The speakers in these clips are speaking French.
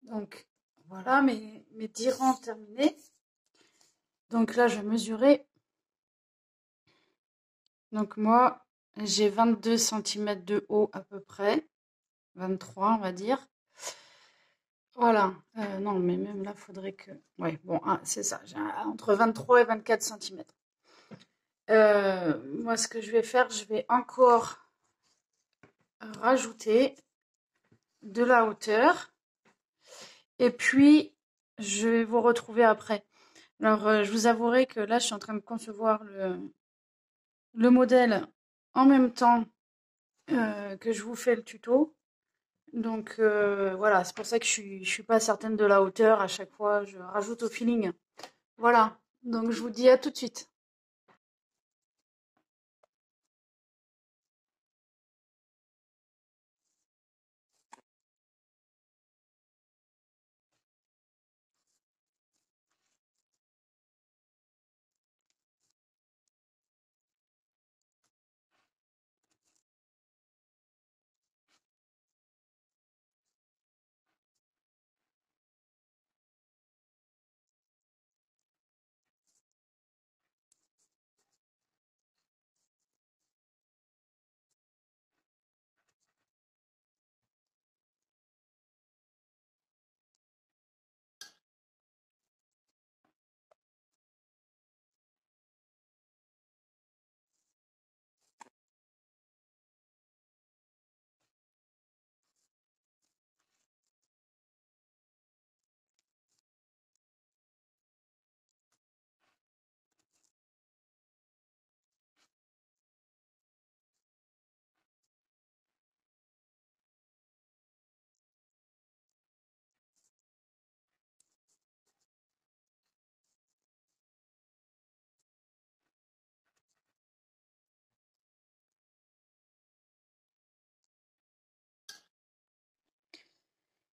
Donc voilà mes 10 rangs terminés. Donc là, je vais mesurer. Donc moi, j'ai 22 cm de haut à peu près. 23, on va dire. Voilà. Non, mais même là, il faudrait que... Ouais, bon, c'est ça. J'ai entre 23 et 24 cm. Moi, ce que je vais faire, je vais encore rajouter de la hauteur. Et puis, je vais vous retrouver après. Alors, je vous avouerai que là, je suis en train de concevoir le modèle en même temps que je vous fais le tuto. Donc, voilà, c'est pour ça que je suis pas certaine de la hauteur. À chaque fois, je rajoute au feeling. Voilà, donc je vous dis à tout de suite.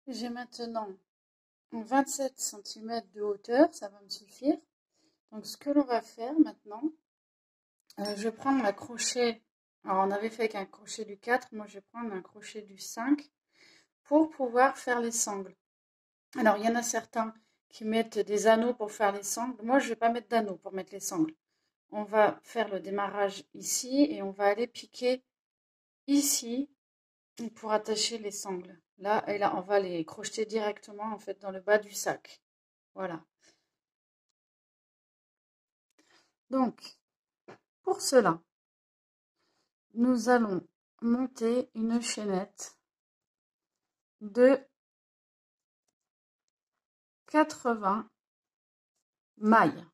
J'ai maintenant 27 cm de hauteur, ça va me suffire. Donc ce que l'on va faire maintenant, je vais prendre un crochet. Alors on avait fait avec un crochet du 4, moi je vais prendre un crochet du 5 pour pouvoir faire les sangles. Alors il y en a certains qui mettent des anneaux pour faire les sangles. Moi je ne vais pas mettre d'anneaux pour mettre les sangles. On va faire le démarrage ici et on va aller piquer ici pour attacher les sangles. Là et là, on va les crocheter directement en fait dans le bas du sac. Voilà. Donc, pour cela, nous allons monter une chaînette de 80 mailles.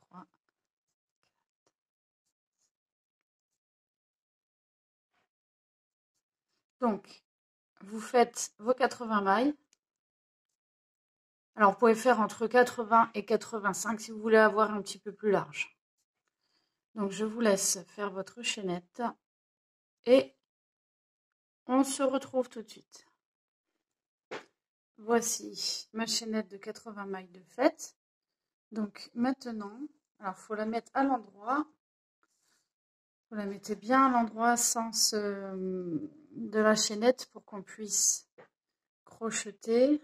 3. Donc, vous faites vos 80 mailles. Alors, vous pouvez faire entre 80 et 85 si vous voulez avoir un petit peu plus large. Donc, je vous laisse faire votre chaînette et on se retrouve tout de suite. Voici ma chaînette de 80 mailles de faite. Donc, maintenant, alors, il faut la mettre à l'endroit. Vous la mettez bien à l'endroit sens de la chaînette pour qu'on puisse crocheter.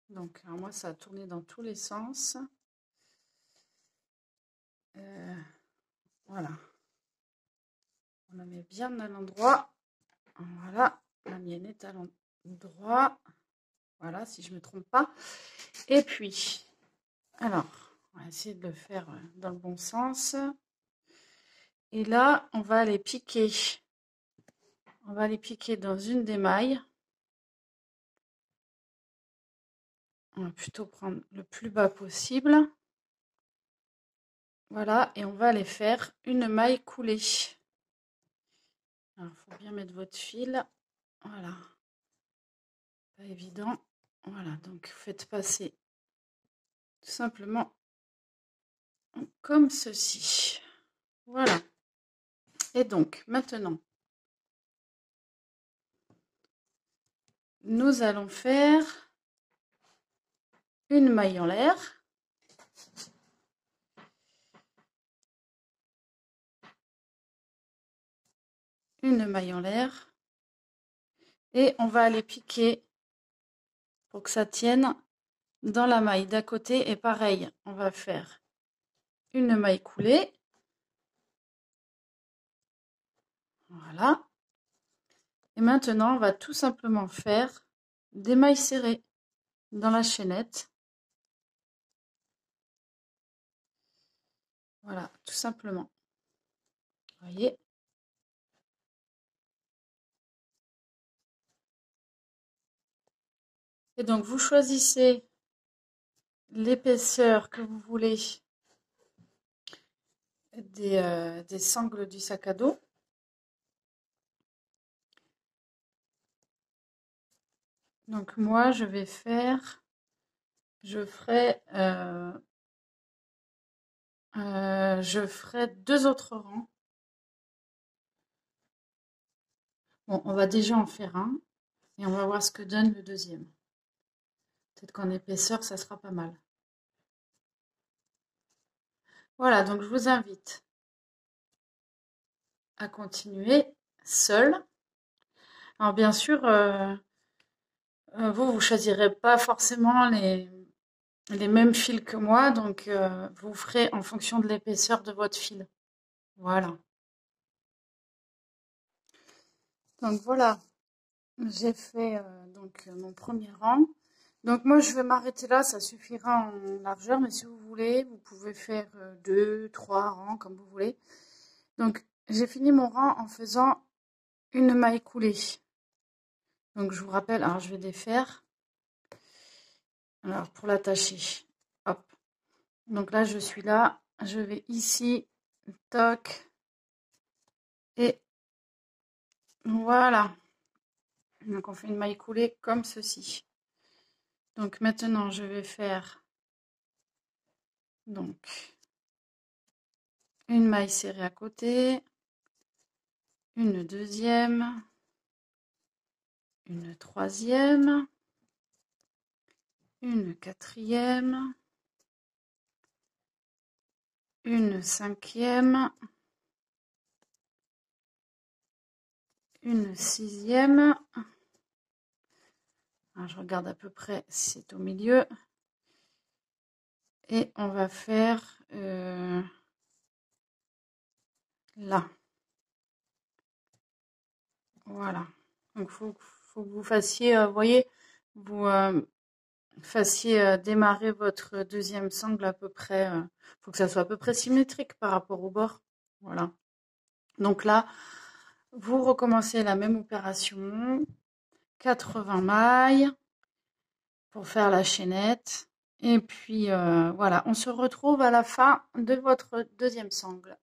Donc, alors moi, ça a tourné dans tous les sens. Voilà. On la met bien à l'endroit. Voilà. La mienne est à l'endroit. Voilà, si je ne me trompe pas. Et puis, alors, on va essayer de le faire dans le bon sens. Et là, on va aller piquer. On va aller piquer dans une des mailles. On va plutôt prendre le plus bas possible. Voilà, et on va aller faire une maille coulée. Alors, il faut bien mettre votre fil. Voilà. Pas évident. Voilà, donc faites passer tout simplement comme ceci. Voilà. Et donc, maintenant, nous allons faire une maille en l'air. Une maille en l'air. Et on va aller piquer pour que ça tienne dans la maille d'à côté. Et pareil, on va faire une maille coulée. Voilà. Et maintenant, on va tout simplement faire des mailles serrées dans la chaînette. Voilà, tout simplement. Vous voyez? Et donc, vous choisissez l'épaisseur que vous voulez des sangles du sac à dos. Donc, moi, je ferai 2 autres rangs. Bon, on va déjà en faire un et on va voir ce que donne le deuxième. Peut-être qu'en épaisseur, ça sera pas mal. Voilà, donc je vous invite à continuer seul. Alors bien sûr, vous choisirez pas forcément les mêmes fils que moi, donc vous ferez en fonction de l'épaisseur de votre fil. Voilà. Donc voilà, j'ai fait donc mon premier rang. Donc moi je vais m'arrêter là, ça suffira en largeur, mais si vous voulez, vous pouvez faire 2, 3 rangs comme vous voulez. Donc j'ai fini mon rang en faisant une maille coulée. Donc je vous rappelle, alors je vais défaire. Alors pour l'attacher, hop. Donc là je suis là, je vais ici, toc, et voilà. Donc on fait une maille coulée comme ceci. Donc maintenant je vais faire donc une maille serrée à côté, une deuxième, une troisième, une quatrième, une cinquième, une sixième. Alors, je regarde à peu près si c'est au milieu. Et on va faire là. Voilà. Donc, faut que vous fassiez, vous voyez, vous fassiez démarrer votre deuxième sangle à peu près. Faut que ça soit à peu près symétrique par rapport au bord. Voilà. Donc là, vous recommencez la même opération. 80 mailles pour faire la chaînette. Et puis voilà, on se retrouve à la fin de votre deuxième sangle.